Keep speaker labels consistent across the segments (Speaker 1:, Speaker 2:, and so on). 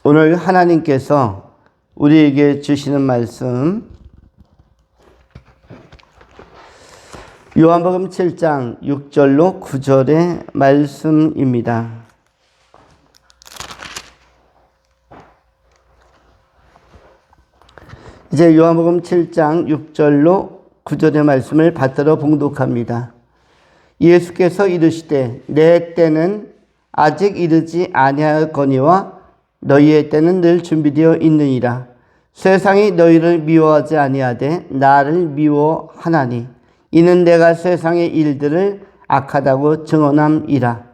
Speaker 1: 오늘 하나님께서 우리에게 주시는 말씀 요한복음 7장 6절로 9절의 말씀입니다. 이제 요한복음 7장 6절로 9절의 말씀을 받들어 봉독합니다. 예수께서 이르시되 내 때는 아직 이르지 아니하였거니와 너희의 때는 늘 준비되어 있느니라. 세상이 너희를 미워하지 아니하되 나를 미워하나니 이는 내가 세상의 일들을 악하다고 증언함이라.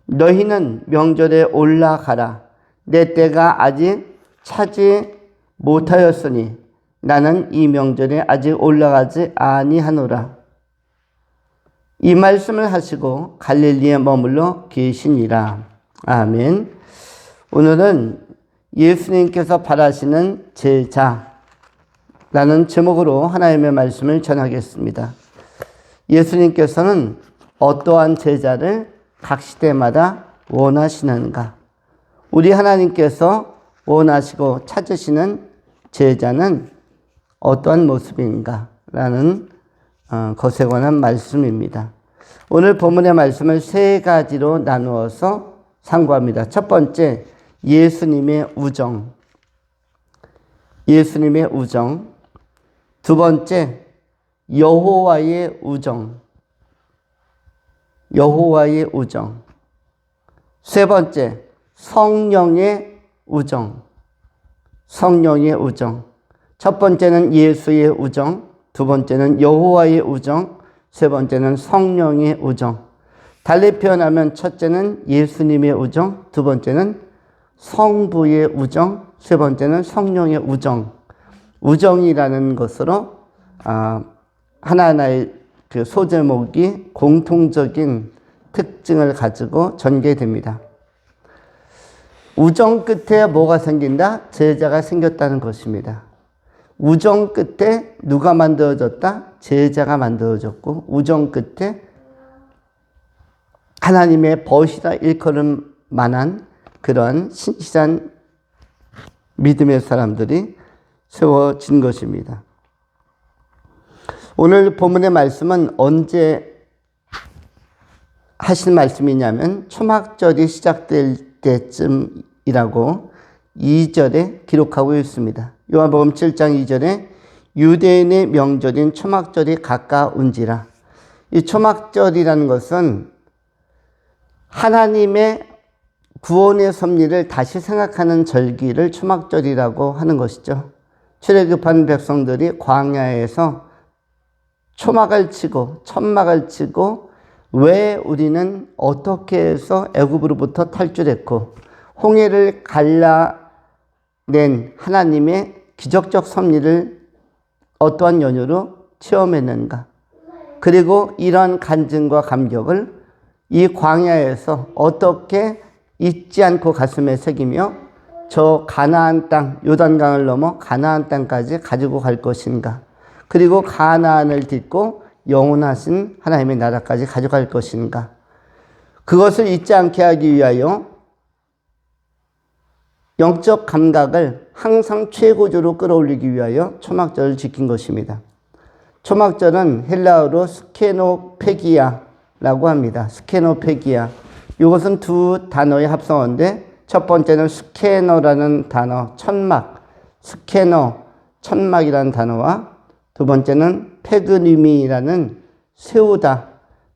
Speaker 1: 너희는 명절에 올라가라. 내 때가 아직 차지 못하였으니 나는 이 명절에 아직 올라가지 아니하노라. 이 말씀을 하시고 갈릴리에 머물러 계시니라. 아멘. 오늘은 예수님께서 바라시는 제자라는 제목으로 하나님의 말씀을 전하겠습니다. 예수님께서는 어떠한 제자를 각 시대마다 원하시는가? 우리 하나님께서 원하시고 찾으시는 제자는 어떠한 모습인가? 라는 것에 관한 말씀입니다. 오늘 본문의 말씀을 세 가지로 나누어서 상고합니다. 첫 번째, 예수님의 우정. 예수님의 우정. 두 번째, 여호와의 우정. 여호와의 우정. 세 번째, 성령의 우정. 성령의 우정. 첫 번째는 예수의 우정, 두 번째는 여호와의 우정, 세 번째는 성령의 우정. 달리 표현하면 첫째는 예수님의 우정, 두 번째는 성부의 우정, 세 번째는 성령의 우정. 우정이라는 것으로 하나하나의 그 소제목이 공통적인 특징을 가지고 전개됩니다. 우정 끝에 뭐가 생긴다? 제자가 생겼다는 것입니다. 우정 끝에 누가 만들어졌다? 제자가 만들어졌고, 우정 끝에 하나님의 벗이라 일컬을 만한 그런 신실한 믿음의 사람들이 세워진 것입니다. 오늘 본문의 말씀은 언제 하신 말씀이냐면 초막절이 시작될 때쯤이라고 2절에 기록하고 있습니다. 요한복음 7장 2절에 유대인의 명절인 초막절이 가까운지라. 이 초막절이라는 것은 하나님의 구원의 섭리를 다시 생각하는 절기를 초막절이라고 하는 것이죠. 출애굽한 백성들이 광야에서 초막을 치고 천막을 치고 왜 우리는 어떻게 해서 애굽으로부터 탈출했고 홍해를 갈라낸 하나님의 기적적 섭리를 어떠한 연유로 체험했는가? 그리고 이러한 간증과 감격을 이 광야에서 어떻게 잊지 않고 가슴에 새기며 저 가나안 땅, 요단강을 넘어 가나안 땅까지 가지고 갈 것인가? 그리고 가나안을 딛고 영원하신 하나님의 나라까지 가져갈 것인가? 그것을 잊지 않게 하기 위하여 영적 감각을 항상 최고조로 끌어올리기 위하여 초막절을 지킨 것입니다. 초막절은 헬라어로 스케노페기아라고 합니다. 스케노페기아. 이것은 두 단어의 합성어인데 첫 번째는 스캐너라는 단어, 천막, 스캐너, 천막이라는 단어와 두 번째는 페그니미라는 세우다,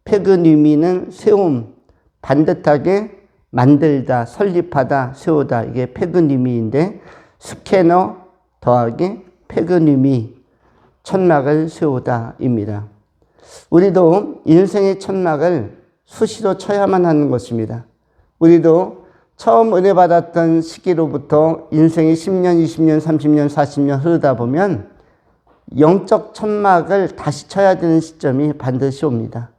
Speaker 1: 페그니미는 세움, 반듯하게 만들다, 설립하다, 세우다. 이게 페그니미인데 스캐너 더하기 페그니미, 천막을 세우다입니다. 우리도 인생의 천막을 수시로 쳐야만 하는 것입니다. 우리도 처음 은혜 받았던 시기로부터 인생이 10년, 20년, 30년, 40년 흐르다 보면 영적 천막을 다시 쳐야 되는 시점이 반드시 옵니다.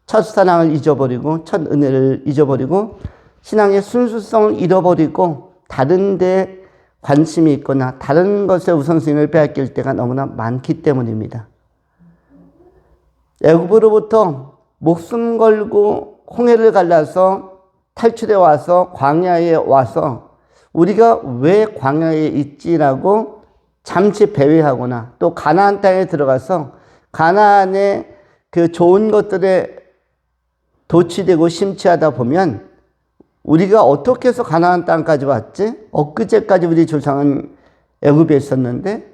Speaker 1: 첫 사랑을 잊어버리고 첫 은혜를 잊어버리고 신앙의 순수성을 잃어버리고 다른 데 관심이 있거나 다른 것에 우선순위를 빼앗길 때가 너무나 많기 때문입니다. 애굽으로부터 목숨 걸고 홍해를 갈라서 탈출해 와서 광야에 와서 우리가 왜 광야에 있지라고 잠시 배회하거나 또 가나안 땅에 들어가서 가나안의 그 좋은 것들에 도취되고 심취하다 보면 우리가 어떻게 해서 가나안 땅까지 왔지? 엊그제까지 우리 조상은 애굽에 있었는데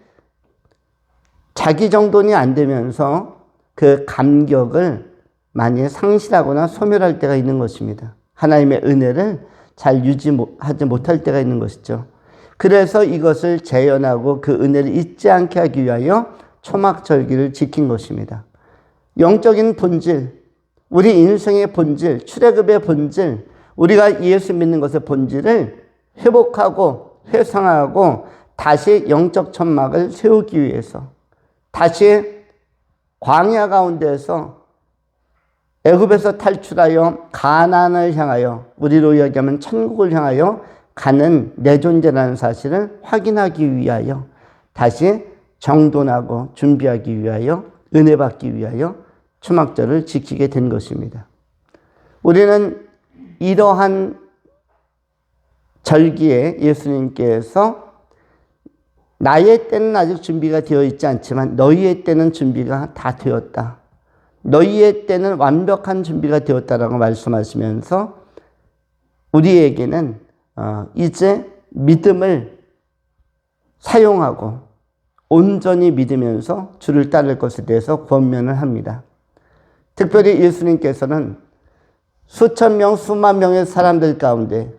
Speaker 1: 자기 정돈이 안 되면서 그 감격을 많이 상실하거나 소멸할 때가 있는 것입니다. 하나님의 은혜를 잘 유지하지 못할 때가 있는 것이죠. 그래서 이것을 재현하고 그 은혜를 잊지 않게 하기 위하여 초막절기를 지킨 것입니다. 영적인 본질, 우리 인생의 본질, 출애굽의 본질, 우리가 예수 믿는 것의 본질을 회복하고 회상하고 다시 영적 천막을 세우기 위해서 다시 광야 가운데에서 애굽에서 탈출하여 가나안을 향하여 우리로 이야기하면 천국을 향하여 가는 내 존재라는 사실을 확인하기 위하여 다시 정돈하고 준비하기 위하여 은혜 받기 위하여 초막절을 지키게 된 것입니다. 우리는 이러한 절기에 예수님께서 나의 때는 아직 준비가 되어 있지 않지만 너희의 때는 준비가 다 되었다. 너희의 때는 완벽한 준비가 되었다라고 말씀하시면서 우리에게는 이제 믿음을 사용하고 온전히 믿으면서 주를 따를 것에 대해서 권면을 합니다. 특별히 예수님께서는 수천 명, 수만 명의 사람들 가운데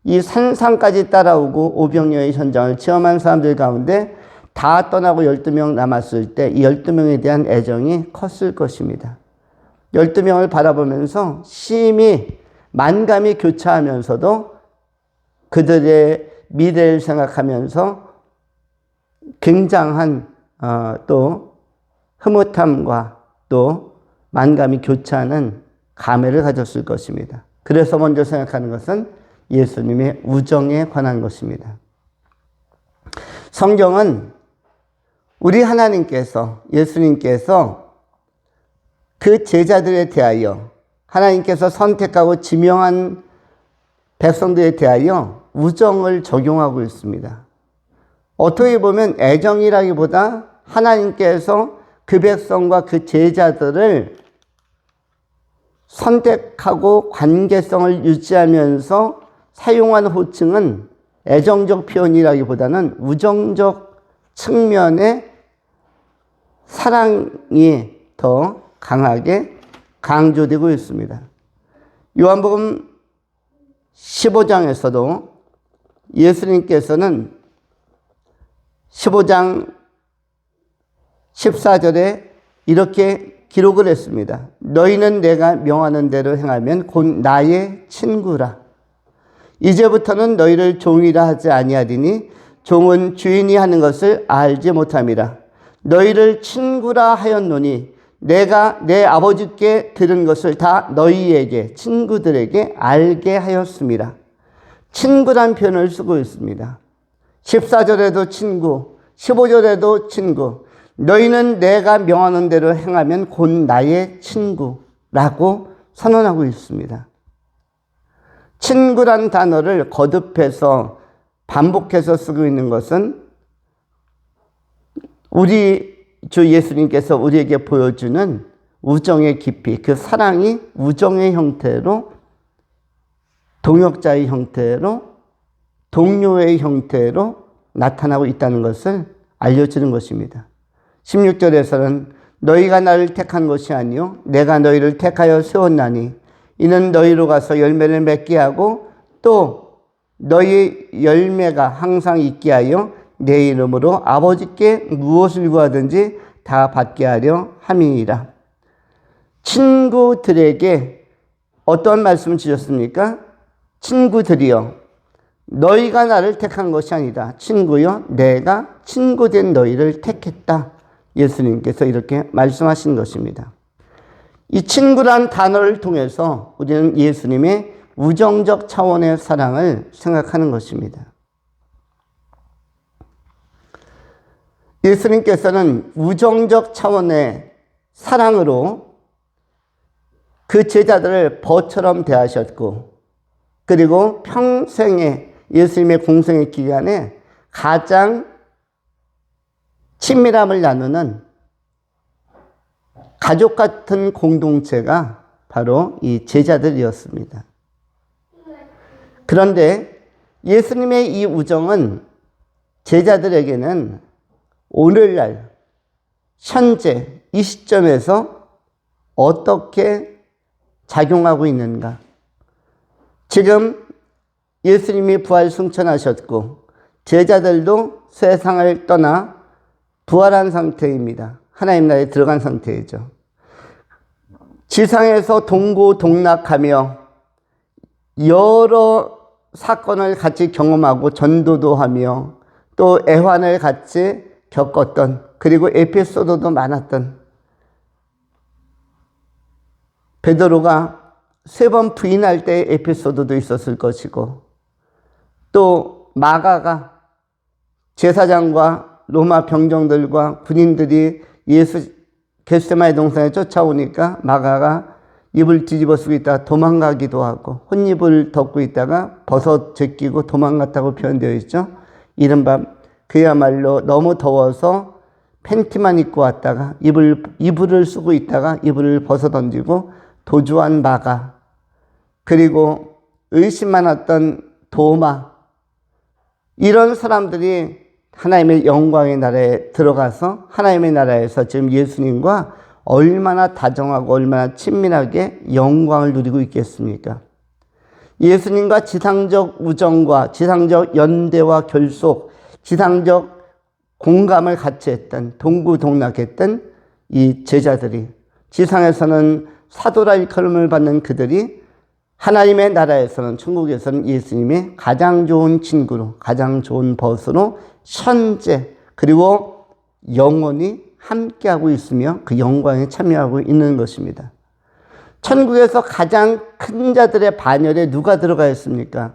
Speaker 1: 이 산상까지 따라오고 오병이어의 현장을 체험한 사람들 가운데 다 떠나고 12명 남았을 때 이 12명에 대한 애정이 컸을 것입니다. 12명을 바라보면서 심히 만감이 교차하면서도 그들의 미래를 생각하면서 굉장한 또 흐뭇함과 또 만감이 교차하는 감회를 가졌을 것입니다. 그래서 먼저 생각하는 것은 예수님의 우정에 관한 것입니다. 성경은 우리 하나님께서, 예수님께서 그 제자들에 대하여 하나님께서 선택하고 지명한 백성들에 대하여 우정을 적용하고 있습니다. 어떻게 보면 애정이라기보다 하나님께서 그 백성과 그 제자들을 선택하고 관계성을 유지하면서 사용한 호칭은 애정적 표현이라기보다는 우정적 측면의 사랑이 더 강하게 강조되고 있습니다. 요한복음 15장에서도 예수님께서는 15장 14절에 이렇게 기록을 했습니다. 너희는 내가 명하는 대로 행하면 곧 나의 친구라. 이제부터는 너희를 종이라 하지 아니하리니 종은 주인이 하는 것을 알지 못함이라. 너희를 친구라 하였노니 내가 내 아버지께 들은 것을 다 너희에게 친구들에게 알게 하였습니다. 친구란 표현을 쓰고 있습니다. 14절에도 친구, 15절에도 친구. 너희는 내가 명하는 대로 행하면 곧 나의 친구라고 선언하고 있습니다. 친구란 단어를 거듭해서 반복해서 쓰고 있는 것은 우리 주 예수님께서 우리에게 보여주는 우정의 깊이, 그 사랑이 우정의 형태로, 동역자의 형태로, 동료의 형태로 나타나고 있다는 것을 알려주는 것입니다. 16절에서는 너희가 나를 택한 것이 아니요 내가 너희를 택하여 세웠나니 이는 너희로 가서 열매를 맺게 하고 또 너희 열매가 항상 있게 하여 내 이름으로 아버지께 무엇을 구하든지 다 받게 하려 함이니라. 친구들에게 어떤 말씀을 주셨습니까? 친구들이여 너희가 나를 택한 것이 아니다. 친구여 내가 친구된 너희를 택했다. 예수님께서 이렇게 말씀하신 것입니다. 이 친구란 단어를 통해서 우리는 예수님의 우정적 차원의 사랑을 생각하는 것입니다. 예수님께서는 우정적 차원의 사랑으로 그 제자들을 벌처럼 대하셨고 그리고 평생에 예수님의 공생의 기간에 가장 친밀함을 나누는 가족 같은 공동체가 바로 이 제자들이었습니다. 그런데 예수님의 이 우정은 제자들에게는 오늘날 현재 이 시점에서 어떻게 작용하고 있는가? 지금 예수님이 부활 승천하셨고 제자들도 세상을 떠나 부활한 상태입니다. 하나님 나라에 들어간 상태이죠. 지상에서 동고동락하며 여러 사건을 같이 경험하고 전도도 하며 또 애환을 같이 겪었던, 그리고 에피소드도 많았던 베드로가 3번 부인할 때의 에피소드도 있었을 것이고, 또 마가가 제사장과 로마 병정들과 군인들이 예수 겟세마네 동산에 쫓아오니까 마가가 입을 뒤집어 쓰고 있다가 도망가기도 하고, 혼입을 덮고 있다가 벗어 제끼고 도망갔다고 표현되어 있죠. 이른바 그야말로 너무 더워서 팬티만 입고 왔다가 이불을 쓰고 있다가 이불을 벗어 던지고 도주한 마가, 그리고 의심 많았던 도마, 이런 사람들이 하나님의 영광의 나라에 들어가서 하나님의 나라에서 지금 예수님과 얼마나 다정하고 얼마나 친밀하게 영광을 누리고 있겠습니까? 예수님과 지상적 우정과 지상적 연대와 결속, 지상적 공감을 같이 했던, 동고동락했던 이 제자들이, 지상에서는 사도라 일컬음을 받는 그들이 하나님의 나라에서는, 천국에서는 예수님의 가장 좋은 친구로, 가장 좋은 벗으로 현재 그리고 영원히 함께하고 있으며 그 영광에 참여하고 있는 것입니다. 천국에서 가장 큰 자들의 반열에 누가 들어가 있습니까?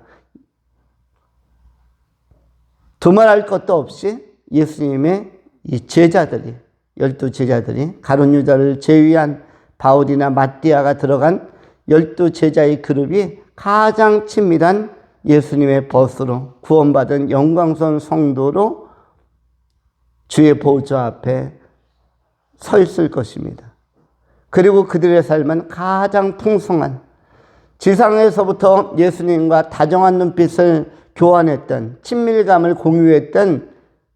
Speaker 1: 두말할 것도 없이 예수님의 이 제자들이, 12제자들이, 가룟 유다를 제외한 바울이나 마띠아가 들어간 12제자의 그룹이 가장 친밀한 예수님의 벗으로 구원받은 영광스러운 성도로 주의 보좌 앞에 서 있을 것입니다. 그리고 그들의 삶은 가장 풍성한, 지상에서부터 예수님과 다정한 눈빛을 교환했던, 친밀감을 공유했던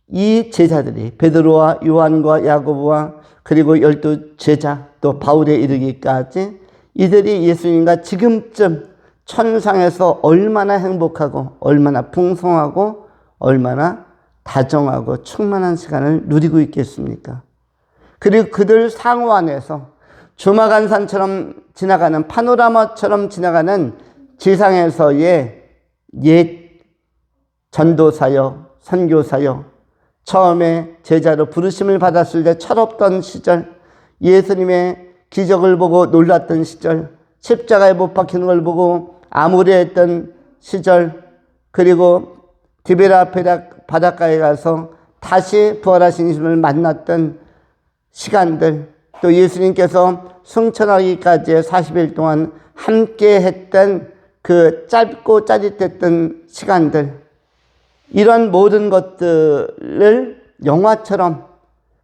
Speaker 1: 이 제자들이, 베드로와 요한과 야고보와 그리고 12제자 또 바울에 이르기까지, 이들이 예수님과 지금쯤 천상에서 얼마나 행복하고 얼마나 풍성하고 얼마나 다정하고 충만한 시간을 누리고 있겠습니까? 그리고 그들 상호 안에서 주마간산처럼 지나가는, 파노라마처럼 지나가는 지상에서의 옛 전도사역, 선교사역, 처음에 제자로 부르심을 받았을 때 철없던 시절, 예수님의 기적을 보고 놀랐던 시절, 십자가에 못 박히는 걸 보고 암울해했던 시절, 그리고 디베라 바닷가에 가서 다시 부활하신 예수님을 만났던 시간들, 또 예수님께서 승천하기까지의 40일 동안 함께 했던 그 짧고 짜릿했던 시간들, 이런 모든 것들을 영화처럼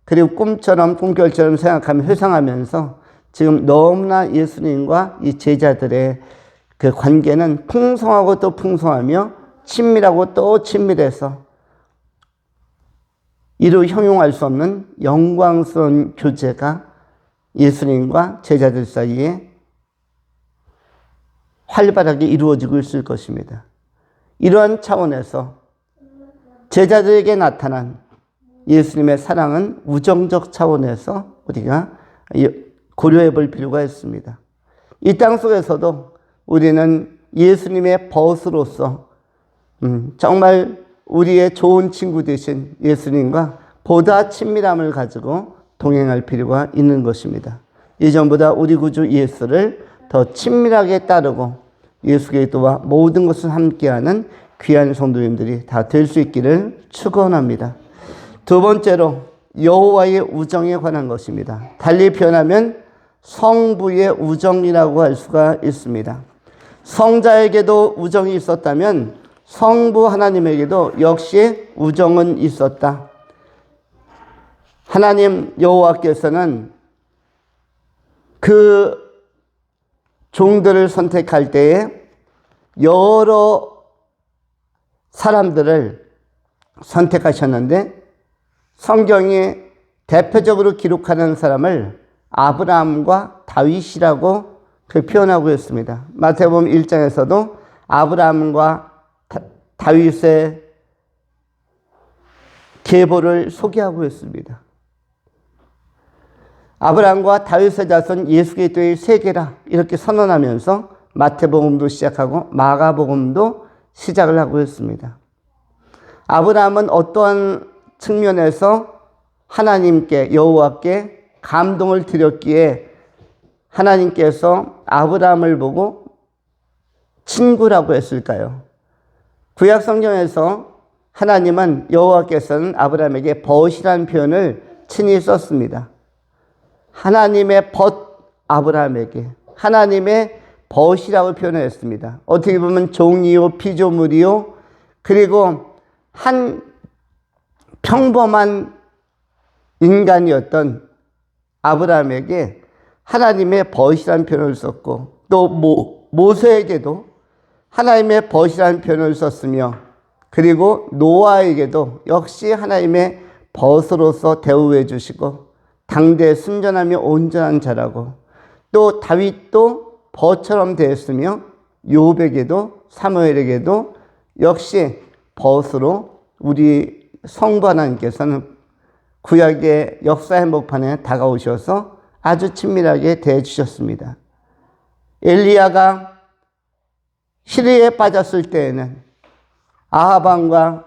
Speaker 1: 그리고 꿈처럼 꿈결처럼 생각하며 회상하면서 지금 너무나 예수님과 이 제자들의 그 관계는 풍성하고 또 풍성하며 친밀하고 또 친밀해서 이루 형용할 수 없는 영광스러운 교제가 예수님과 제자들 사이에 활발하게 이루어지고 있을 것입니다. 이러한 차원에서 제자들에게 나타난 예수님의 사랑은 우정적 차원에서 우리가 고려해 볼 필요가 있습니다. 이 땅 속에서도 우리는 예수님의 벗으로서 정말 우리의 좋은 친구 되신 예수님과 보다 친밀함을 가지고 동행할 필요가 있는 것입니다. 이전보다 우리 구주 예수를 더 친밀하게 따르고 예수 그리스도와 모든 것을 함께하는 귀한 성도님들이 다 될 수 있기를 축원합니다. 두 번째로 여호와의 우정에 관한 것입니다. 달리 표현하면 성부의 우정이라고 할 수가 있습니다. 성자에게도 우정이 있었다면 성부 하나님에게도 역시 우정은 있었다. 하나님 여호와께서는 그 종들을 선택할 때에 여러 사람들을 선택하셨는데 성경에 대표적으로 기록하는 사람을 아브라함과 다윗이라고 표현하고 있습니다. 마태복음 1장에서도 아브라함과 다윗의 계보를 소개하고 있습니다. 아브라함과 다윗의 자손 예수 그리스도의 세계라 이렇게 선언하면서 마태복음도 시작하고 마가복음도 시작을 하고 있습니다. 아브라함은 어떠한 측면에서 하나님께 여호와께 감동을 드렸기에 하나님께서 아브라함을 보고 친구라고 했을까요? 구약 성경에서 하나님은 여호와께서는 아브라함에게 벗이라는 표현을 친히 썼습니다. 하나님의 벗 아브라함에게 하나님의 벗이라고 표현했습니다. 어떻게 보면 종이요 피조물이요 그리고 한 평범한 인간이었던 아브라함에게 하나님의 벗이라는 표현을 썼고 또 모세에게도 하나님의 벗이라는 표현을 썼으며 그리고 노아에게도 역시 하나님의 벗으로서 대우해 주시고 당대에 순전하며 온전한 자라고 또 다윗도 벗처럼 되었으며 욥에게도 사무엘에게도 역시 벗으로 우리 성부 하나님께서는 구약의 역사 행복판에 다가오셔서 아주 친밀하게 대해 주셨습니다. 엘리야가 시리에 빠졌을 때에는 아합 왕과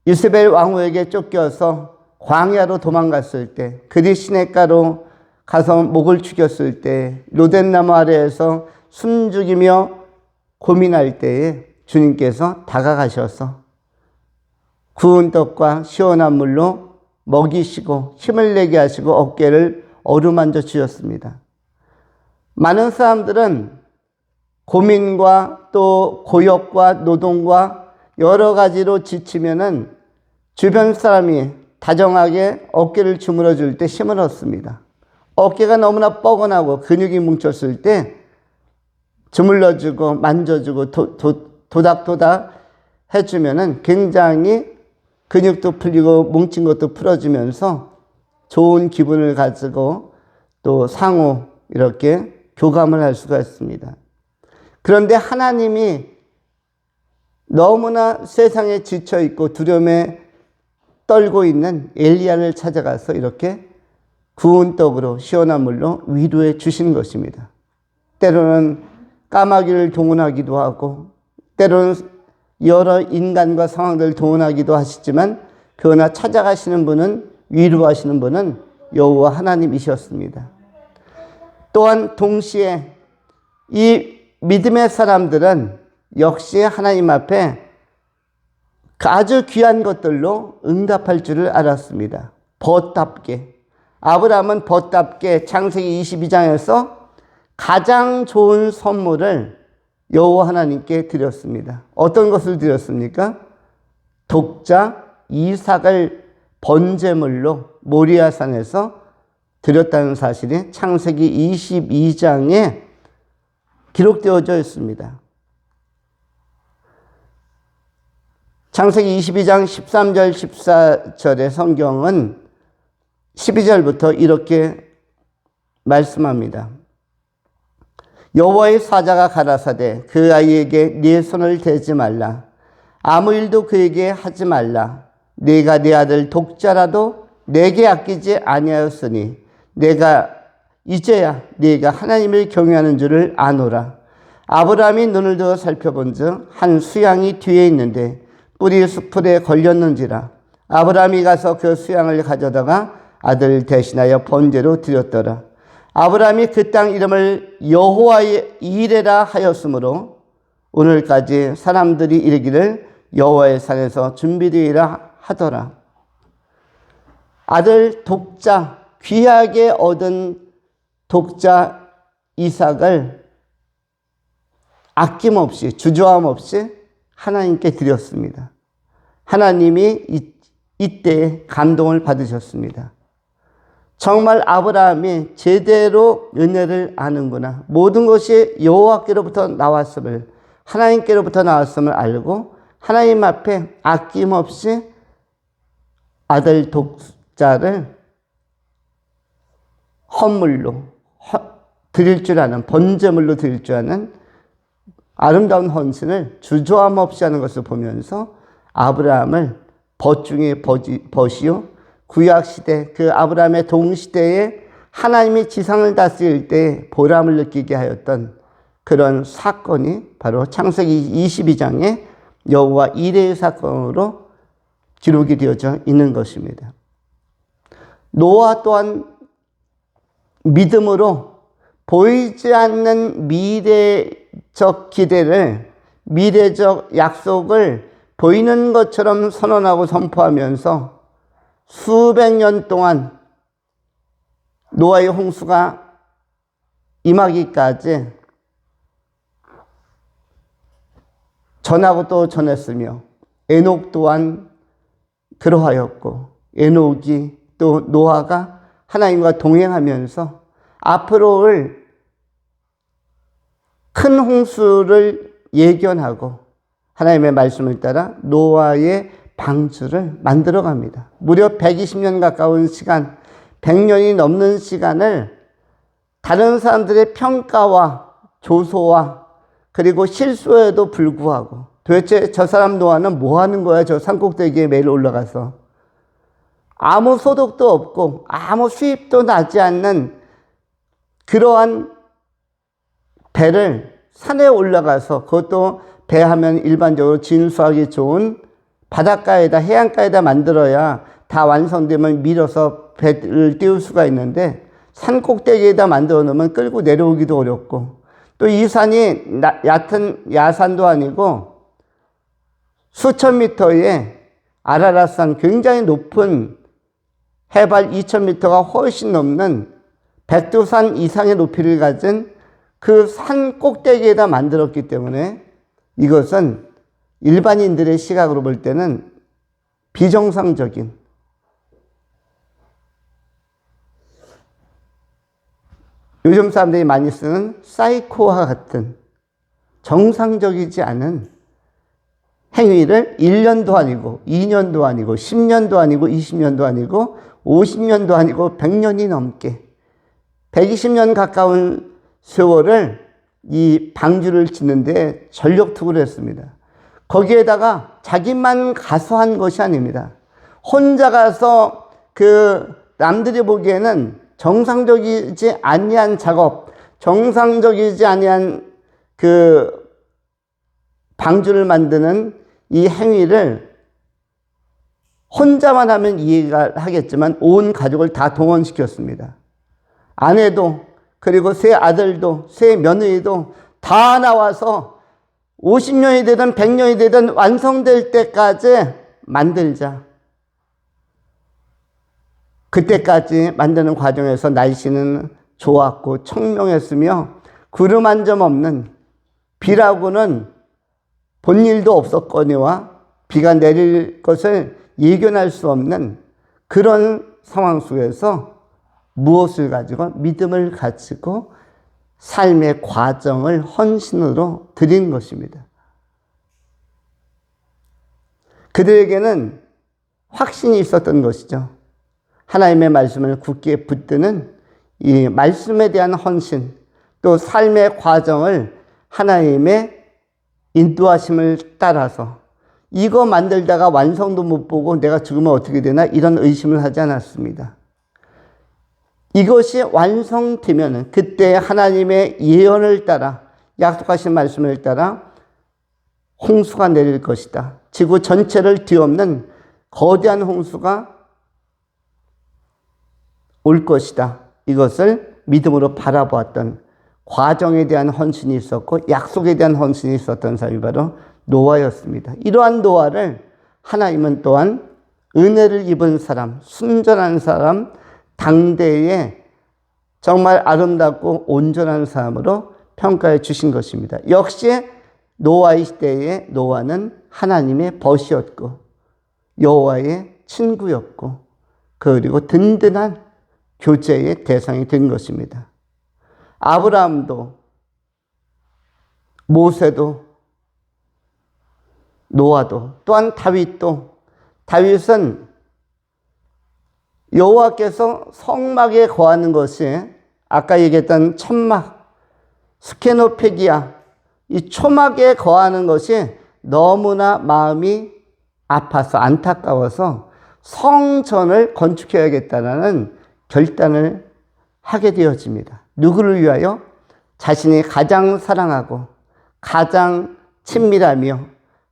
Speaker 1: 이스벨 왕후에게 쫓겨서 광야로 도망갔을 때 그리 시냇가로 가서 목을 죽였을 때 로덴나무 아래에서 숨죽이며 고민할 때에 주님께서 다가가셔서 구운 떡과 시원한 물로 먹이시고 힘을 내게 하시고 어깨를 어루만져 주셨습니다. 많은 사람들은 고민과 또 고역과 노동과 여러 가지로 지치면은 주변 사람이 다정하게 어깨를 주물러 줄 때 힘을 얻습니다. 어깨가 너무나 뻐근하고 근육이 뭉쳤을 때 주물러주고 만져주고 도닥도닥 해주면은 굉장히 근육도 풀리고 뭉친 것도 풀어주면서 좋은 기분을 가지고 또 상호 이렇게 교감을 할 수가 있습니다. 그런데 하나님이 너무나 세상에 지쳐있고 두려움에 떨고 있는 엘리야를 찾아가서 이렇게 구운 떡으로 시원한 물로 위로해 주신 것입니다. 때로는 까마귀를 동원하기도 하고 때로는 여러 인간과 상황들을 동원하기도 하시지만 그러나 찾아가시는 분은 위로하시는 분은 여호와 하나님이셨습니다. 또한 동시에 이 믿음의 사람들은 역시 하나님 앞에 아주 귀한 것들로 응답할 줄을 알았습니다. 벗답게 아브라함은 벗답게 창세기 22장에서 가장 좋은 선물을 여호와 하나님께 드렸습니다. 어떤 것을 드렸습니까? 독자 이삭을 번제물로 모리아산에서 드렸다는 사실이 창세기 22장에 기록되어져 있습니다. 창세기 22장 13절 14절의 성경은 12절부터 이렇게 말씀합니다. 여호와의 사자가 가라사대 그 아이에게 네 손을 대지 말라. 아무 일도 그에게 하지 말라. 네가 네 아들 독자라도 내게 아끼지 아니하였으니 내가 이제야 네가 하나님을 경외하는 줄을 아노라. 아브라함이 눈을 들어 살펴본즉 한 수양이 뒤에 있는데 뿔이 수풀에 걸렸는지라. 아브라함이 가서 그 수양을 가져다가 아들 대신하여 번제로 드렸더라. 아브라함이 그 땅 이름을 여호와의 이레라 하였으므로 오늘까지 사람들이 이르기를 여호와의 산에서 준비되리라 하더라. 아들 독자 귀하게 얻은 독자 이삭을 아낌없이 주저함 없이 하나님께 드렸습니다. 하나님이 이때 감동을 받으셨습니다. 정말 아브라함이 제대로 은혜를 아는구나. 모든 것이 여호와께로부터 나왔음을, 하나님께로부터 나왔음을 알고 하나님 앞에 아낌없이 아들 독자를 헌물로 드릴 줄 아는, 번제물로 드릴 줄 아는 아름다운 헌신을 주저함 없이 하는 것을 보면서 아브라함을 벗 중에 벗이요, 구약시대 그 아브라함의 동시대에 하나님이 지상을 다스릴 때 보람을 느끼게 하였던 그런 사건이 바로 창세기 22장의 여호와 이레의 사건으로 기록이 되어져 있는 것입니다. 노아 또한 믿음으로 보이지 않는 미래적 기대를, 미래적 약속을 보이는 것처럼 선언하고 선포하면서 수백 년 동안 노아의 홍수가 임하기까지 전하고 또 전했으며, 에녹 또한 그러하였고, 에녹이 또 노아가 하나님과 동행하면서 앞으로 올 큰 홍수를 예견하고 하나님의 말씀을 따라 노아의 방주를 만들어 갑니다. 무려 120년 가까운 시간, 100년이 넘는 시간을 다른 사람들의 평가와 조소와 그리고 실수에도 불구하고 도대체 저 사람 노아는 뭐 하는 거야? 저 산꼭대기에 매일 올라가서. 아무 소득도 없고 아무 수입도 나지 않는 그러한 배를 산에 올라가서, 그것도 배 하면 일반적으로 진수하기 좋은 바닷가에다, 해안가에다 만들어야 다 완성되면 밀어서 배를 띄울 수가 있는데, 산 꼭대기에다 만들어 놓으면 끌고 내려오기도 어렵고, 또 이 산이 얕은 야산도 아니고 수천 미터의 아라랏산, 굉장히 높은 해발 2000m가 훨씬 넘는 백두산 이상의 높이를 가진 그 산 꼭대기에다 만들었기 때문에 이것은 일반인들의 시각으로 볼 때는 비정상적인, 요즘 사람들이 많이 쓰는 사이코와 같은 정상적이지 않은 행위를 1년도 아니고 2년도 아니고 10년도 아니고 20년도 아니고 50년도 아니고 100년이 넘게 120년 가까운 세월을 이 방주를 짓는데 전력투구를 했습니다. 거기에다가 자기만 가서 한 것이 아닙니다. 혼자 가서 그 남들이 보기에는 정상적이지 아니한 작업, 정상적이지 아니한 그 방주를 만드는 이 행위를 혼자만 하면 이해가 하겠지만 온 가족을 다 동원시켰습니다. 아내도, 그리고 세 아들도, 세 며느리도 다 나와서 50년이 되든 100년이 되든 완성될 때까지 만들자. 그때까지 만드는 과정에서 날씨는 좋았고 청명했으며 구름 한 점 없는, 비라고는 본 일도 없었거니와 비가 내릴 것을 예견할 수 없는 그런 상황 속에서 무엇을 가지고? 믿음을 가지고 삶의 과정을 헌신으로 드린 것입니다. 그들에게는 확신이 있었던 것이죠. 하나님의 말씀을 굳게 붙드는 이 말씀에 대한 헌신, 또 삶의 과정을 하나님의 인도하심을 따라서 이거 만들다가 완성도 못 보고 내가 죽으면 어떻게 되나 이런 의심을 하지 않았습니다. 이것이 완성되면 그때 하나님의 예언을 따라, 약속하신 말씀을 따라 홍수가 내릴 것이다. 지구 전체를 뒤엎는 거대한 홍수가 올 것이다. 이것을 믿음으로 바라보았던, 과정에 대한 헌신이 있었고 약속에 대한 헌신이 있었던 사람이 바로 노아였습니다. 이러한 노아를 하나님은 또한 은혜를 입은 사람, 순전한 사람, 당대에 정말 아름답고 온전한 사람으로 평가해 주신 것입니다. 역시 노아의 시대에 노아는 하나님의 벗이었고 여호와의 친구였고 그리고 든든한 교제의 대상이 된 것입니다. 아브라함도 모세도 노아도 또한 다윗은 여호와께서 성막에 거하는 것이 아까 얘기했던 천막, 스케노페기아, 이 초막에 거하는 것이 너무나 마음이 아파서 안타까워서 성전을 건축해야겠다는 결단을 하게 되어집니다. 누구를 위하여? 자신이 가장 사랑하고 가장 친밀하며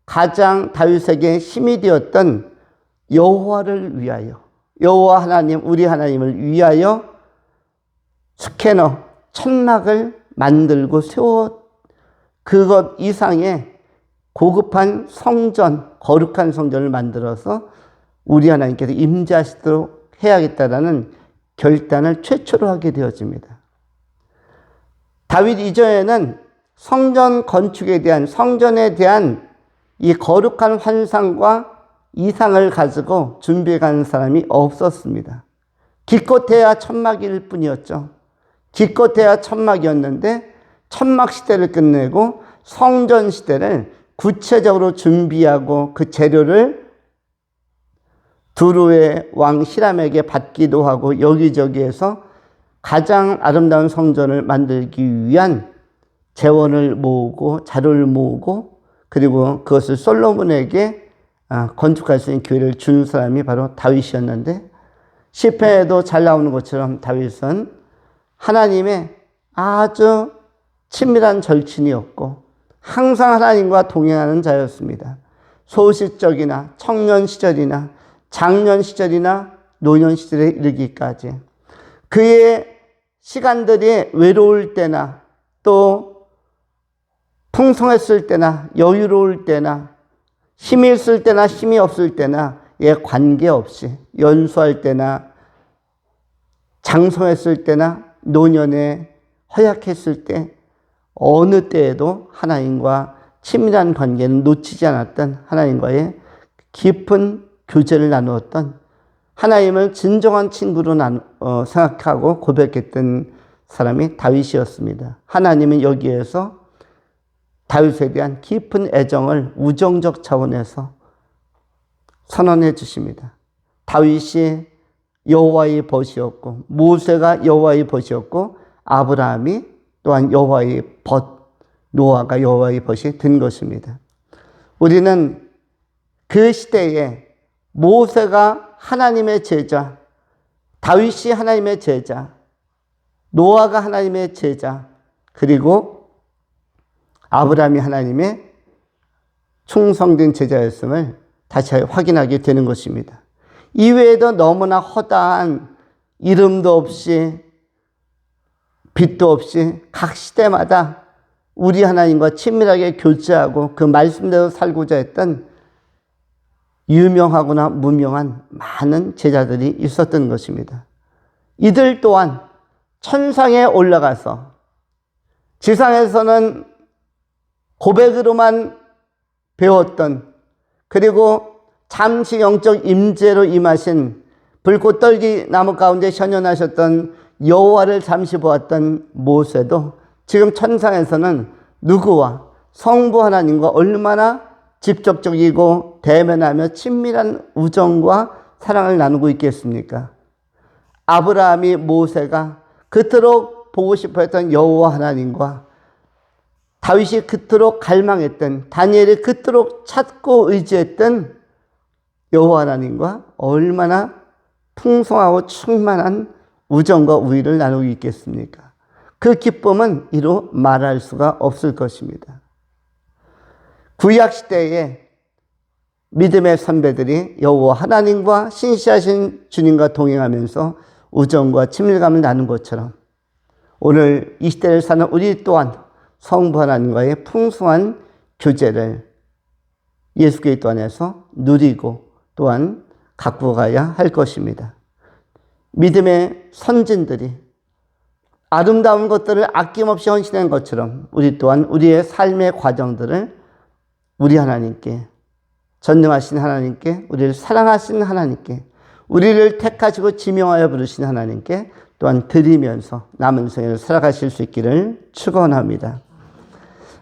Speaker 1: 가장 다윗에게 힘이 되었던 여호와를 위하여, 여호와 하나님, 우리 하나님을 위하여 스캐너, 천막을 만들고 세워 그것 이상의 고급한 성전, 거룩한 성전을 만들어서 우리 하나님께서 임재하시도록 해야겠다라는 결단을 최초로 하게 되어집니다. 다윗 이전에는 성전 건축에 대한, 성전에 대한 이 거룩한 환상과 이상을 가지고 준비해 가는 사람이 없었습니다. 기껏해야 천막일 뿐이었죠. 기껏해야 천막이었는데 천막 시대를 끝내고 성전 시대를 구체적으로 준비하고 그 재료를 두루의 왕 히람에게 받기도 하고 여기저기에서 가장 아름다운 성전을 만들기 위한 재원을 모으고 자료를 모으고 그리고 그것을 솔로몬에게 건축할 수 있는 기회를 준 사람이 바로 다윗이었는데 시편에도 잘 나오는 것처럼 다윗은 하나님의 아주 친밀한 절친이었고 항상 하나님과 동행하는 자였습니다. 소시적이나 청년 시절이나 장년 시절이나 노년 시절에 이르기까지 그의 시간들이 외로울 때나 또 풍성했을 때나 여유로울 때나 힘이 있을 때나 힘이 없을 때나 에 관계없이 연수할 때나 장성했을 때나 노년에 허약했을 때 어느 때에도 하나님과 친밀한 관계는 놓치지 않았던 하나님과의 깊은 교제를 나누었던 하나님을 진정한 친구로 생각하고 고백했던 사람이 다윗이었습니다. 하나님은 여기에서 다윗에 대한 깊은 애정을 우정적 차원에서 선언해 주십니다. 다윗이 여호와의 벗이었고 모세가 여호와의 벗이었고 아브라함이 또한 여호와의 벗, 노아가 여호와의 벗이 된 것입니다. 우리는 그 시대에 모세가 하나님의 제자, 다윗이 하나님의 제자, 노아가 하나님의 제자, 그리고 아브라함이 하나님의 충성된 제자였음을 다시 확인하게 되는 것입니다. 이외에도 너무나 허다한 이름도 없이 빛도 없이 각 시대마다 우리 하나님과 친밀하게 교제하고 그 말씀대로 살고자 했던 유명하거나 무명한 많은 제자들이 있었던 것입니다. 이들 또한 천상에 올라가서 지상에서는 고백으로만 배웠던 그리고 잠시 영적 임재로 임하신 불꽃 떨기 나무 가운데 현현하셨던 여호와를 잠시 보았던 모세도 지금 천상에서는 누구와 성부 하나님과 얼마나 직접적이고 대면하며 친밀한 우정과 사랑을 나누고 있겠습니까? 아브라함이 모세가 그토록 보고 싶어 했던 여호와 하나님과 다윗이 그토록 갈망했던 다니엘이 그토록 찾고 의지했던 여호와 하나님과 얼마나 풍성하고 충만한 우정과 우위를 나누고 있겠습니까? 그 기쁨은 이루 말할 수가 없을 것입니다. 구약시대에 믿음의 선배들이 여호와 하나님과 신실하신 주님과 동행하면서 우정과 친밀감을 나눈 것처럼 오늘 이 시대를 사는 우리 또한 성부 하나님과의 풍성한 교제를 예수 그리스도 안에서 누리고 또한 갖고 가야 할 것입니다. 믿음의 선진들이 아름다운 것들을 아낌없이 헌신한 것처럼 우리 또한 우리의 삶의 과정들을 우리 하나님께, 전능하신 하나님께, 우리를 사랑하신 하나님께, 우리를 택하시고 지명하여 부르신 하나님께 또한 드리면서 남은 생을 살아가실 수 있기를 축원합니다.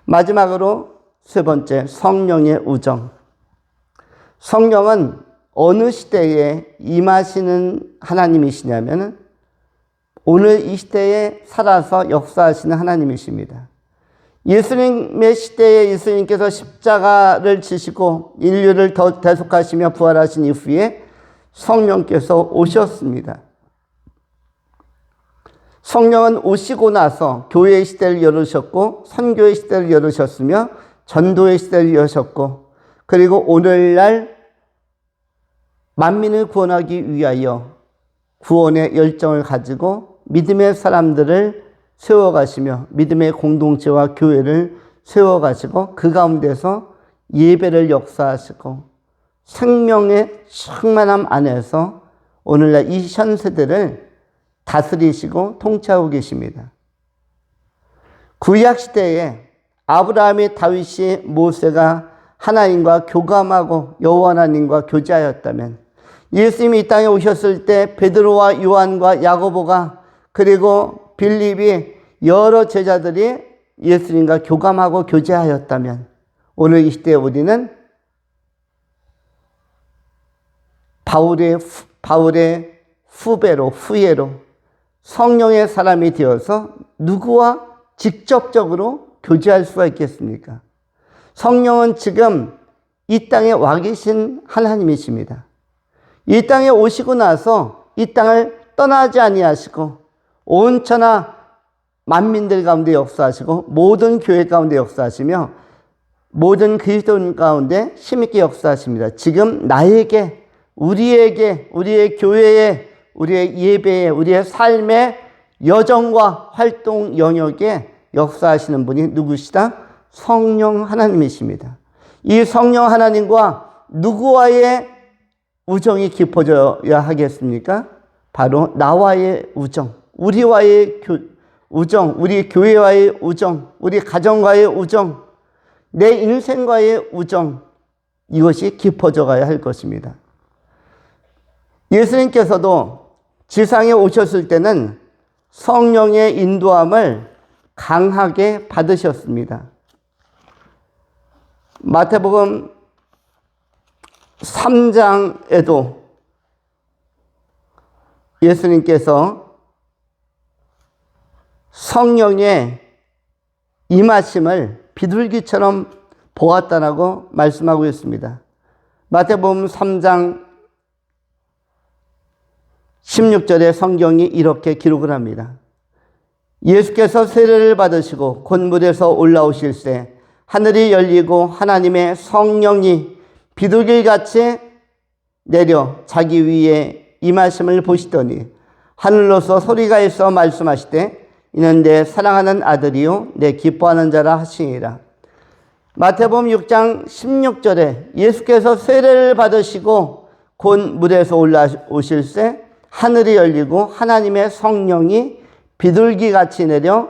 Speaker 1: 마지막으로 세 번째, 성령의 우정. 성령은 어느 시대에 임하시는 하나님이시냐면 오늘 이 시대에 살아서 역사하시는 하나님이십니다. 예수님의 시대에 예수님께서 십자가를 지시고 인류를 더 대속하시며 부활하신 이후에 성령께서 오셨습니다. 성령은 오시고 나서 교회의 시대를 열으셨고 선교의 시대를 열으셨으며 전도의 시대를 여셨고, 그리고 오늘날 만민을 구원하기 위하여 구원의 열정을 가지고 믿음의 사람들을 세워가시며 믿음의 공동체와 교회를 세워가시고 그 가운데서 예배를 역사하시고 생명의 충만함 안에서 오늘날 이 현세대를 다스리시고 통치하고 계십니다. 구약시대에 아브라함이, 다윗이, 모세가 하나님과 교감하고 여호와 하나님과 교제하였다면, 예수님이 이 땅에 오셨을 때 베드로와 요한과 야고보가 그리고 빌립이 여러 제자들이 예수님과 교감하고 교제하였다면, 오늘 이 시대에 우리는 바울의 후예로 성령의 사람이 되어서 누구와 직접적으로 교제할 수가 있겠습니까? 성령은 지금 이 땅에 와 계신 하나님이십니다. 이 땅에 오시고 나서 이 땅을 떠나지 아니하시고 온 천하 만민들 가운데 역사하시고 모든 교회 가운데 역사하시며 모든 그리스도인 가운데 힘있게 역사하십니다. 지금 나에게, 우리에게, 우리의 교회에, 우리의 예배에, 우리의 삶의 여정과 활동 영역에 역사하시는 분이 누구시다? 성령 하나님이십니다. 이 성령 하나님과 누구와의 우정이 깊어져야 하겠습니까? 바로 나와의 우정, 우리와의 우정, 우리 교회와의 우정, 우리 가정과의 우정, 내 인생과의 우정, 이것이 깊어져 가야 할 것입니다. 예수님께서도 지상에 오셨을 때는 성령의 인도함을 강하게 받으셨습니다. 마태복음 3장에도 예수님께서 성령의 임하심을 비둘기처럼 보았다라고 말씀하고 있습니다. 마태복음 3장 16절에 성경이 이렇게 기록을 합니다. 예수께서 세례를 받으시고 곧 물에서 올라오실새 하늘이 열리고 하나님의 성령이 비둘기같이 내려 자기 위에 임하심을 보시더니 하늘로서 소리가 있어 말씀하시되 이는 내 사랑하는 아들이요 내 기뻐하는 자라 하시니라. 마태복음 6장 16절에 예수께서 세례를 받으시고 곧 물에서 올라오실새 하늘이 열리고 하나님의 성령이 비둘기같이 내려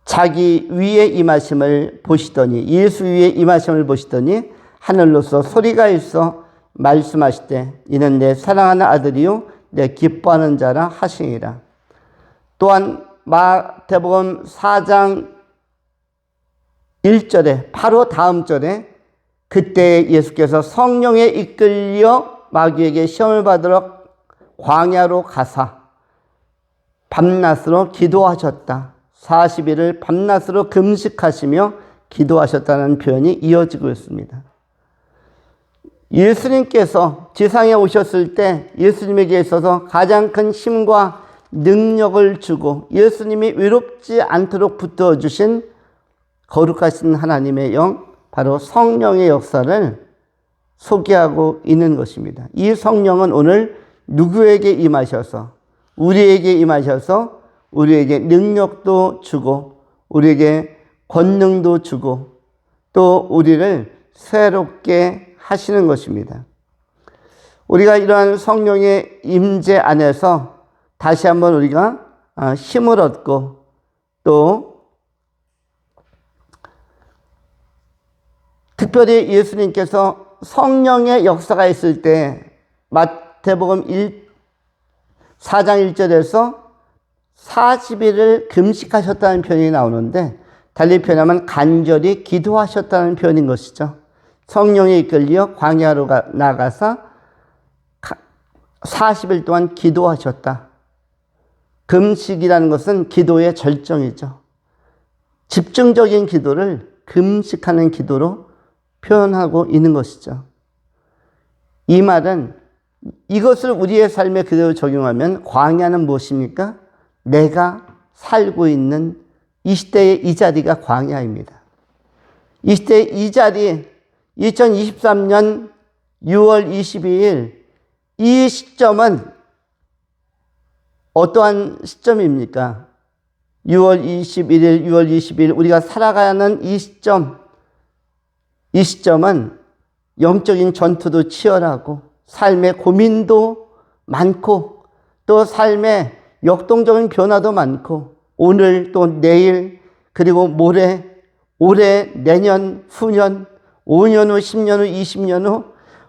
Speaker 1: 자기 위에 임하심을 보시더니, 예수 위에 임하심을 보시더니 하늘로서 소리가 있어 말씀하시되 이는 내 사랑하는 아들이요 내 기뻐하는 자라 하시니라. 또한 마태복음 4장 1절에 바로 다음 절에 그때 예수께서 성령에 이끌려 마귀에게 시험을 받으러 광야로 가사 밤낮으로 기도하셨다. 40일을 밤낮으로 금식하시며 기도하셨다는 표현이 이어지고 있습니다. 예수님께서 지상에 오셨을 때 예수님에게 있어서 가장 큰 힘과 능력을 주고 예수님이 외롭지 않도록 붙들어주신 거룩하신 하나님의 영, 바로 성령의 역사를 소개하고 있는 것입니다. 이 성령은 오늘 누구에게 임하셔서, 우리에게 임하셔서 우리에게 능력도 주고 우리에게 권능도 주고 또 우리를 새롭게 하시는 것입니다. 우리가 이러한 성령의 임재 안에서 다시 한번 우리가 힘을 얻고 또 특별히 예수님께서 성령의 역사가 있을 때 마태복음 4장 1절에서 40일을 금식하셨다는 표현이 나오는데, 달리 표현하면 간절히 기도하셨다는 표현인 것이죠. 성령에 이끌려 광야로 나가서 40일 동안 기도하셨다. 금식이라는 것은 기도의 절정이죠. 집중적인 기도를 금식하는 기도로 표현하고 있는 것이죠. 이 말은 이것을 우리의 삶에 그대로 적용하면 광야는 무엇입니까? 내가 살고 있는 이 시대의 이 자리가 광야입니다. 이 시대의 이 자리, 2023년 6월 22일 이 시점은 어떠한 시점입니까? 6월 21일, 6월 20일 우리가 살아가는 이 시점은 영적인 전투도 치열하고 삶의 고민도 많고 또 삶의 역동적인 변화도 많고 오늘 또 내일 그리고 모레, 올해, 내년, 후년, 5년 후, 10년 후, 20년 후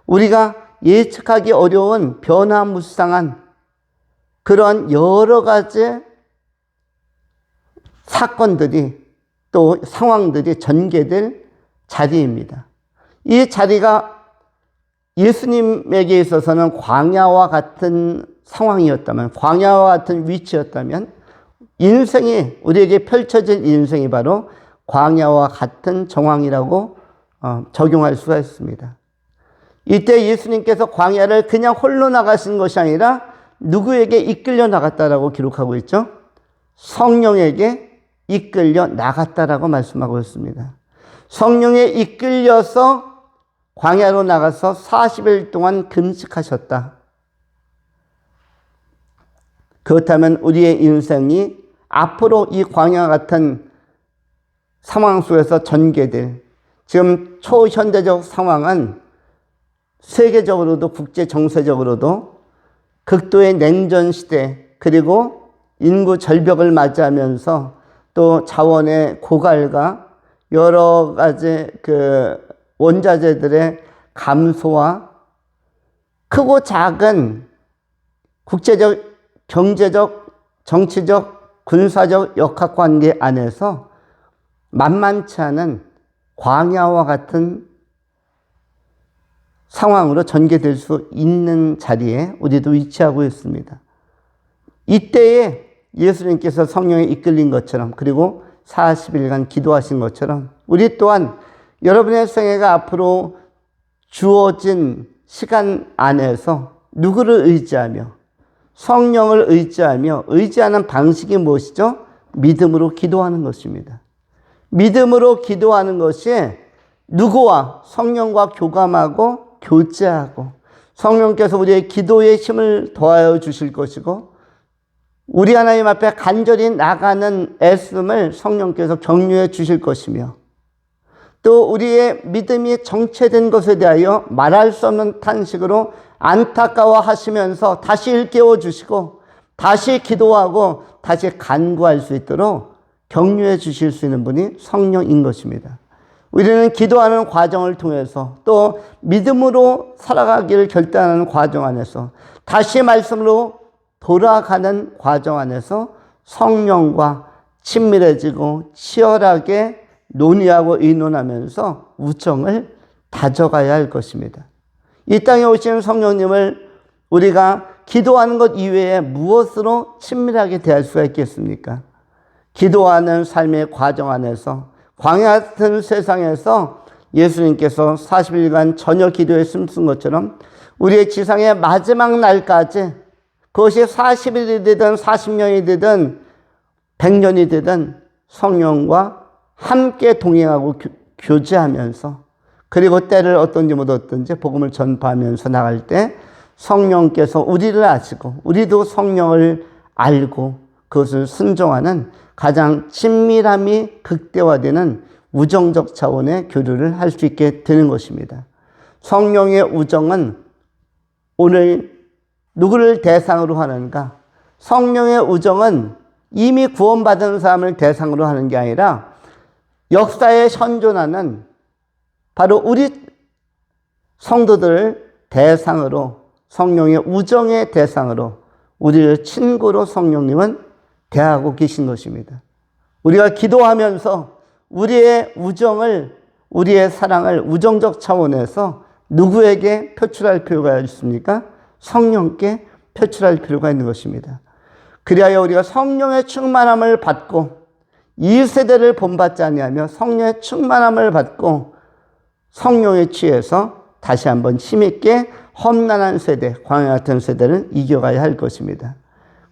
Speaker 1: 우리가 예측하기 어려운 변화무쌍한 그런 여러 가지 사건들이 또 상황들이 전개될 자리입니다. 이 자리가 예수님에게 있어서는 광야와 같은 상황이었다면, 광야와 같은 위치였다면 인생이, 우리에게 펼쳐질 인생이 바로 광야와 같은 정황이라고 적용할 수가 있습니다. 이때 예수님께서 광야를 그냥 홀로 나가신 것이 아니라 누구에게 이끌려 나갔다라고 기록하고 있죠? 성령에게 이끌려 나갔다라고 말씀하고 있습니다. 성령에 이끌려서 광야로 나가서 40일 동안 금식하셨다. 그렇다면 우리의 인생이 앞으로 이 광야 같은 상황 속에서 전개될, 지금 초현대적 상황은 세계적으로도 국제 정세적으로도 극도의 냉전 시대, 그리고 인구 절벽을 맞이하면서 또 자원의 고갈과 여러 가지 원자재들의 감소와 크고 작은 국제적, 경제적, 정치적, 군사적 역학관계 안에서 만만치 않은 광야와 같은 상황으로 전개될 수 있는 자리에 우리도 위치하고 있습니다. 이때에 예수님께서 성령에 이끌린 것처럼, 그리고 40일간 기도하신 것처럼 우리 또한 여러분의 생애가 앞으로 주어진 시간 안에서 누구를 의지하며, 성령을 의지하며, 의지하는 방식이 무엇이죠? 믿음으로 기도하는 것입니다. 믿음으로 기도하는 것이 누구와 성령과 교감하고 교제하고 성령께서 우리의 기도에 힘을 더하여 주실 것이고 우리 하나님 앞에 간절히 나가는 애씀을 성령께서 격려해 주실 것이며 또 우리의 믿음이 정체된 것에 대하여 말할 수 없는 탄식으로 안타까워 하시면서 다시 일깨워 주시고 다시 기도하고 다시 간구할 수 있도록 격려해 주실 수 있는 분이 성령인 것입니다. 우리는 기도하는 과정을 통해서 또 믿음으로 살아가기를 결단하는 과정 안에서 다시 말씀으로 돌아가는 과정 안에서 성령과 친밀해지고 치열하게 논의하고 의논하면서 우정을 다져가야 할 것입니다. 이 땅에 오신 성령님을 우리가 기도하는 것 이외에 무엇으로 친밀하게 대할 수가 있겠습니까? 기도하는 삶의 과정 안에서 광야 같은 세상에서 예수님께서 40일간 저녁 기도에 숨쓴 것처럼 우리의 지상의 마지막 날까지 그것이 40일이 되든 40년이 되든 100년이 되든 성령과 함께 동행하고 교제하면서 그리고 때를 어떤지 못 어떤지 복음을 전파하면서 나갈 때 성령께서 우리를 아시고 우리도 성령을 알고 그것을 순종하는 가장 친밀함이 극대화되는 우정적 차원의 교류를 할 수 있게 되는 것입니다. 성령의 우정은 오늘 누구를 대상으로 하는가? 성령의 우정은 이미 구원받은 사람을 대상으로 하는 게 아니라 역사에 현존하는 바로 우리 성도들을 대상으로, 성령의 우정의 대상으로, 우리를 친구로 성령님은 대하고 계신 것입니다. 우리가 기도하면서 우리의 우정을, 우리의 사랑을 우정적 차원에서 누구에게 표출할 필요가 있습니까? 성령께 표출할 필요가 있는 것입니다. 그리하여 우리가 성령의 충만함을 받고 이 세대를 본받지 아니하며 성령의 충만함을 받고 성령에 취해서 다시 한번 힘있게 험난한 세대, 광야 같은 세대를 이겨가야 할 것입니다.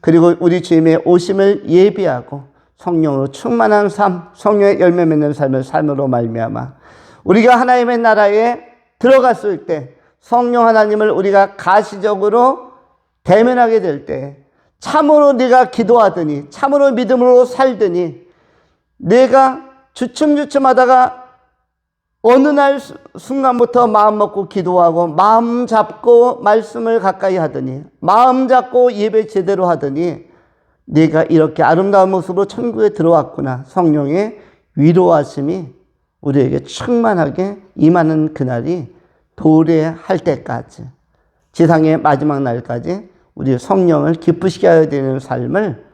Speaker 1: 그리고 우리 주님의 오심을 예비하고 성령으로 충만한 삶, 성령의 열매 맺는 삶을 삶으로 말미암아 우리가 하나님의 나라에 들어갔을 때 성령 하나님을 우리가 가시적으로 대면하게 될 때 참으로 네가 기도하더니, 참으로 믿음으로 살더니, 내가 주춤주춤하다가 어느 날 순간부터 마음 먹고 기도하고 마음 잡고 말씀을 가까이 하더니, 마음 잡고 예배 제대로 하더니 네가 이렇게 아름다운 모습으로 천국에 들어왔구나. 성령의 위로하심이 우리에게 충만하게 임하는 그날이 도래할 때까지, 지상의 마지막 날까지 우리 성령을 기쁘시게 하여야 되는 삶을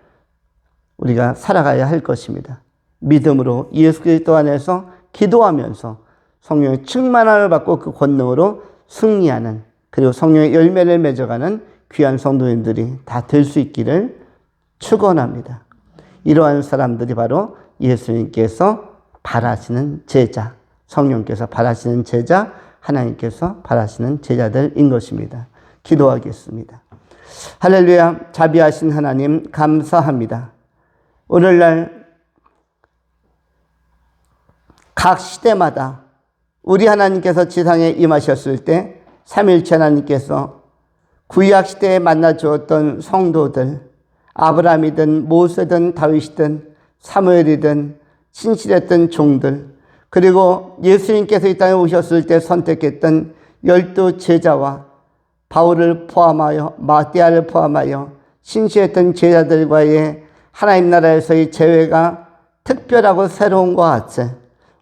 Speaker 1: 우리가 살아가야 할 것입니다. 믿음으로 예수 그리스도 안에서 기도하면서 성령의 충만함을 받고 그 권능으로 승리하는, 그리고 성령의 열매를 맺어가는 귀한 성도님들이 다 될 수 있기를 축원합니다. 이러한 사람들이 바로 예수님께서 바라시는 제자, 성령께서 바라시는 제자, 하나님께서 바라시는 제자들인 것입니다. 기도하겠습니다. 할렐루야. 자비하신 하나님 감사합니다. 오늘날 각 시대마다 우리 하나님께서 지상에 임하셨을 때 삼일체 하나님께서 구약 시대에 만나 주었던 성도들, 아브라함이든 모세든 다윗이든 사무엘이든 신실했던 종들, 그리고 예수님께서 이 땅에 오셨을 때 선택했던 12 제자와 바울을 포함하여 마띠아를 포함하여 신실했던 제자들과의 하나님 나라에서의 재회가 특별하고 새로운 것 같이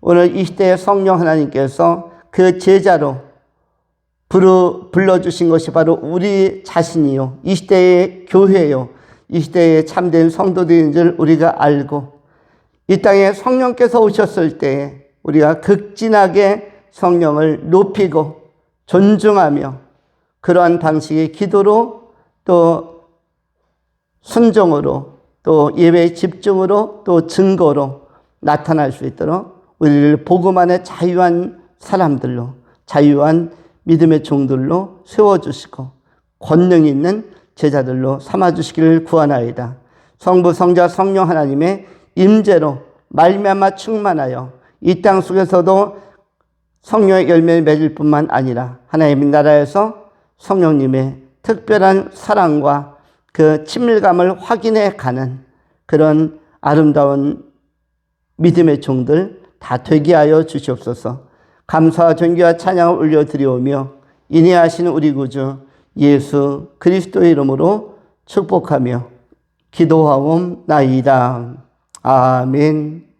Speaker 1: 오늘 이 시대의 성령 하나님께서 그 제자로 불러주신 것이 바로 우리 자신이요, 이 시대의 교회요, 이 시대의 참된 성도들인 줄 우리가 알고, 이 땅에 성령께서 오셨을 때에 우리가 극진하게 성령을 높이고 존중하며 그러한 방식의 기도로, 또 순종으로, 또 예배의 집중으로, 또 증거로 나타날 수 있도록 우리를 복음 안에 자유한 사람들로, 자유한 믿음의 종들로 세워주시고 권능 있는 제자들로 삼아주시기를 구하나이다. 성부, 성자, 성령 하나님의 임재로 말미암아 충만하여 이 땅 속에서도 성령의 열매를 맺을 뿐만 아니라 하나님의 나라에서 성령님의 특별한 사랑과 그 친밀감을 확인해 가는 그런 아름다운 믿음의 종들 다 되게 하여 주시옵소서. 감사와 존귀와 찬양을 올려드리오며 인내하시는 우리 구주 예수 그리스도의 이름으로 축복하며 기도하옵나이다. 아멘.